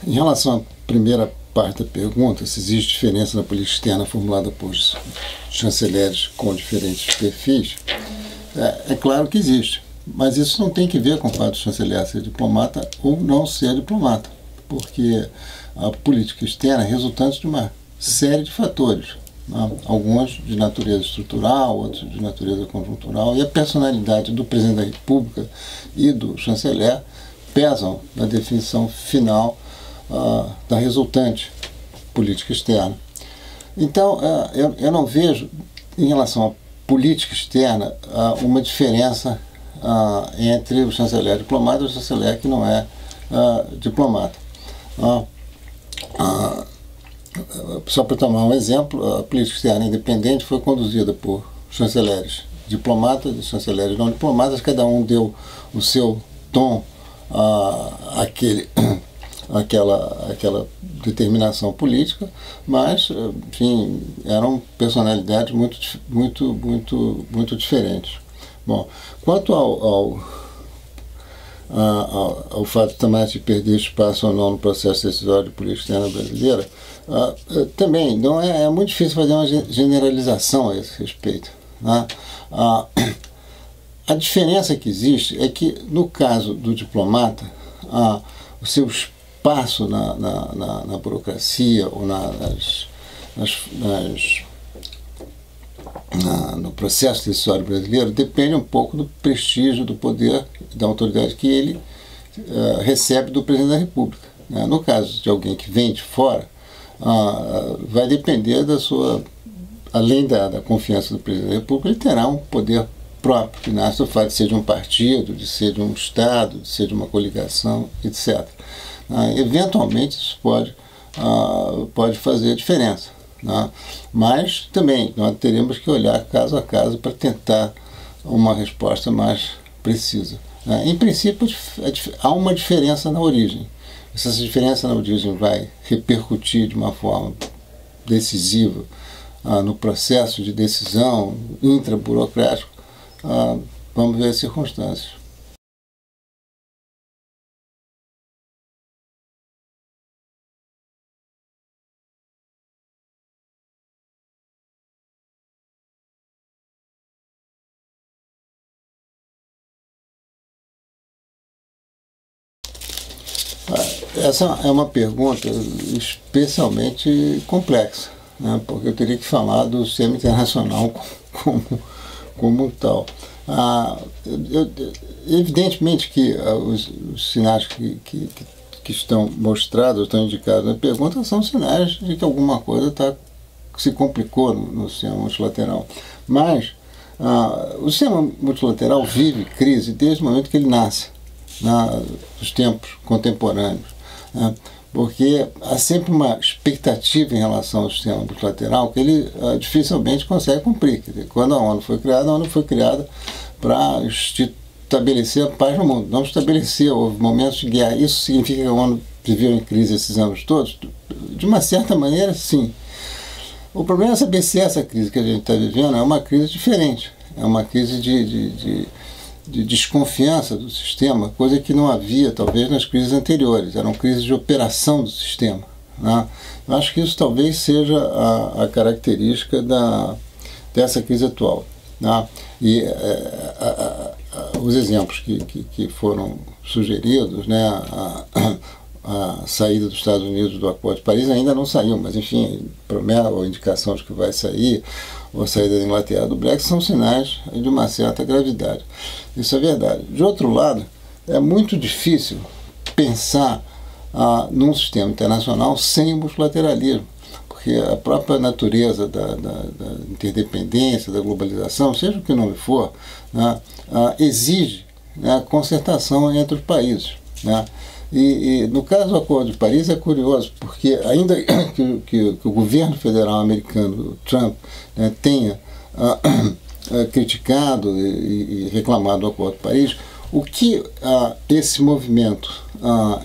Em relação à primeira parte da pergunta, se existe diferença na política externa formulada por chanceleres com diferentes perfis, é claro que existe. Mas isso não tem que ver com o fato do chanceler ser diplomata ou não ser diplomata, porque a política externa é resultante de uma série de fatores, né? Alguns de natureza estrutural, outros de natureza conjuntural, e a personalidade do presidente da República e do chanceler pesam na definição final da resultante política externa. Então, eu não vejo, em relação à política externa, uma diferença entre o chanceler diplomata e o chanceler que não é diplomata. Só para tomar um exemplo, a política externa independente foi conduzida por chanceleres diplomatas e chanceleres não diplomatas, cada um deu o seu tom àquela determinação política, mas, enfim, eram personalidades muito diferentes. Bom, quanto ao fato também de perder espaço ou não no processo decisório de política externa brasileira, também não é muito difícil fazer uma generalização a esse respeito, né? A diferença que existe é que, no caso do diplomata, o seu espaço na burocracia ou no processo decisório brasileiro depende um pouco do prestígio, do poder, da autoridade que ele recebe do presidente da República, né? No caso de alguém que vem de fora, vai depender da sua, além da confiança do presidente da República, ele terá um poder próprio, que nasce do fato de ser de um partido, de ser de um Estado, de ser de uma coligação, etc. Eventualmente isso pode fazer diferença, né? Mas também nós teremos que olhar caso a caso para tentar uma resposta mais precisa. Em princípio, há uma diferença na origem. Se essa diferença na origem vai repercutir de uma forma decisiva no processo de decisão intraburocrático, vamos ver as circunstâncias. Essa é uma pergunta especialmente complexa, né? Porque eu teria que falar do sistema internacional como tal. Evidentemente que os sinais que estão mostrados, estão indicados na pergunta, são sinais de que alguma coisa se complicou no sistema multilateral. Mas o sistema multilateral vive crise desde o momento que ele nasce, nos tempos contemporâneos, né? Porque há sempre uma expectativa em relação ao sistema multilateral que ele dificilmente consegue cumprir. Quer dizer, quando a ONU foi criada para estabelecer a paz no mundo, não estabelecer, houve momentos de guerra. Isso significa que a ONU viveu em crise esses anos todos? De uma certa maneira, sim. O problema é saber se essa crise que a gente está vivendo é uma crise diferente, é uma crise de desconfiança do sistema, coisa que não havia, talvez, nas crises anteriores. Eram crises de operação do sistema, né? Eu acho que isso talvez seja a característica dessa crise atual, né? E os exemplos que foram sugeridos, né? A saída dos Estados Unidos do Acordo de Paris ainda não saiu, mas, enfim, promessa ou indicação de que vai sair, ou a saída da Inglaterra do Brexit, são sinais de uma certa gravidade. Isso é verdade. De outro lado, é muito difícil pensar num sistema internacional sem multilateralismo, porque a própria natureza da interdependência, da globalização, seja o que nome for, né, exige, né, concertação entre os países, né? E no caso do Acordo de Paris é curioso, porque ainda que o governo federal americano, o Trump, né, tenha criticado e reclamado do Acordo de Paris, o que esse movimento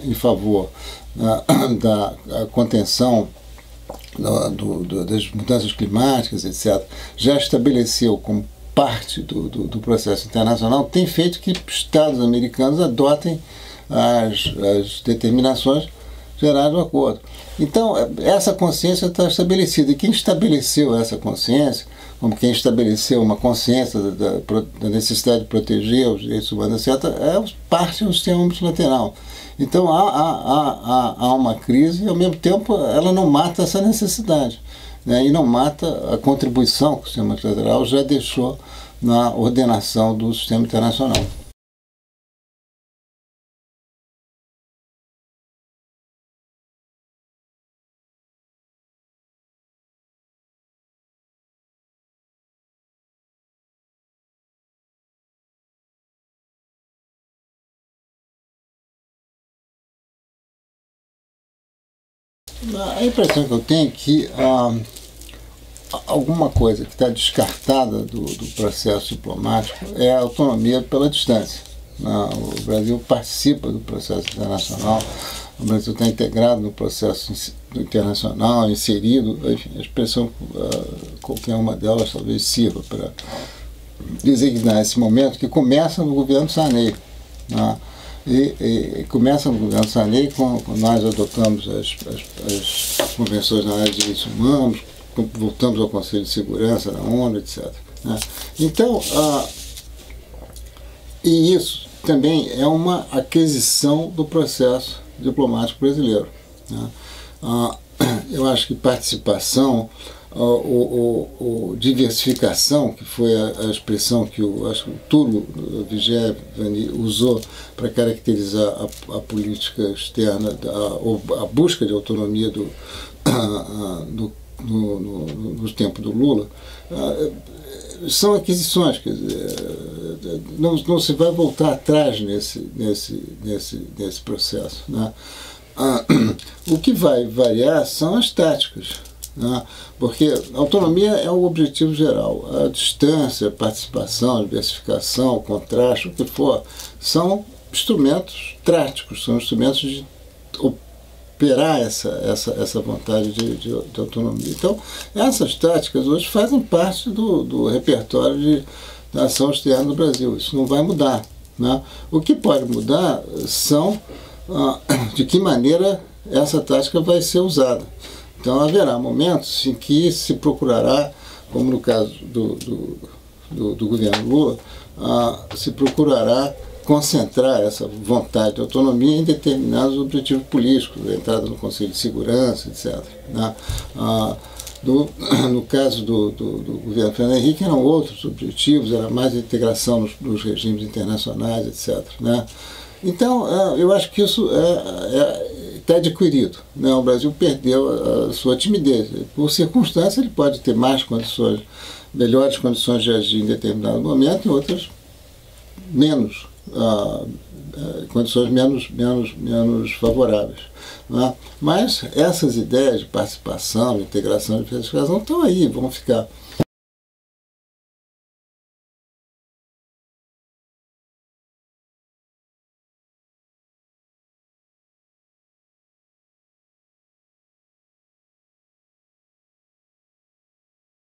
em favor da contenção das mudanças climáticas, etc., já estabeleceu como parte do processo internacional, tem feito que Estados americanos adotem as determinações esperado o acordo. Então, essa consciência está estabelecida. E quem estabeleceu essa consciência, como quem estabeleceu uma consciência da necessidade de proteger os direitos humanos, etc., é parte do sistema multilateral. Então, há uma crise e, ao mesmo tempo, ela não mata essa necessidade, né? E não mata a contribuição que o sistema multilateral já deixou na ordenação do sistema internacional. A impressão que eu tenho é que alguma coisa que está descartada do processo diplomático é a autonomia pela distância. O Brasil participa do processo internacional, o Brasil está integrado no processo internacional, inserido, enfim, a expressão, qualquer uma delas talvez sirva para designar esse momento que começa no governo Sarney, né? E começa no governo Sarney, quando nós adotamos as convenções na área de direitos humanos, voltamos ao Conselho de Segurança da ONU, etc., né? Então, e isso também é uma aquisição do processo diplomático brasileiro, né? Eu acho que participação, diversificação, que foi a expressão que acho que o Túlio Vigé usou para caracterizar a política externa, a busca de autonomia no tempo do Lula, são aquisições, quer dizer, não se vai voltar atrás nesse processo, né? O que vai variar são as táticas, né? Porque a autonomia é o objetivo geral. A distância, a participação, a diversificação, o contraste, o que for, são instrumentos táticos, são instrumentos de operar essa vontade de autonomia. Então, essas táticas hoje fazem parte do repertório da ação externa do Brasil. Isso não vai mudar, né? O que pode mudar são de que maneira essa tática vai ser usada. Então haverá momentos em que se procurará, como no caso do governo Lula, se procurará concentrar essa vontade de autonomia em determinados objetivos políticos, a entrada no Conselho de Segurança, etc., né? No caso do governo Fernando Henrique eram outros objetivos, era mais a integração nos regimes internacionais, etc., né? Então, eu acho que isso está adquirido, né? O Brasil perdeu a sua timidez. Por circunstância, ele pode ter mais condições, melhores condições de agir em determinado momento, em outras menos, condições menos favoráveis, né? Mas essas ideias de participação, de integração, de diversificação estão aí, vão ficar.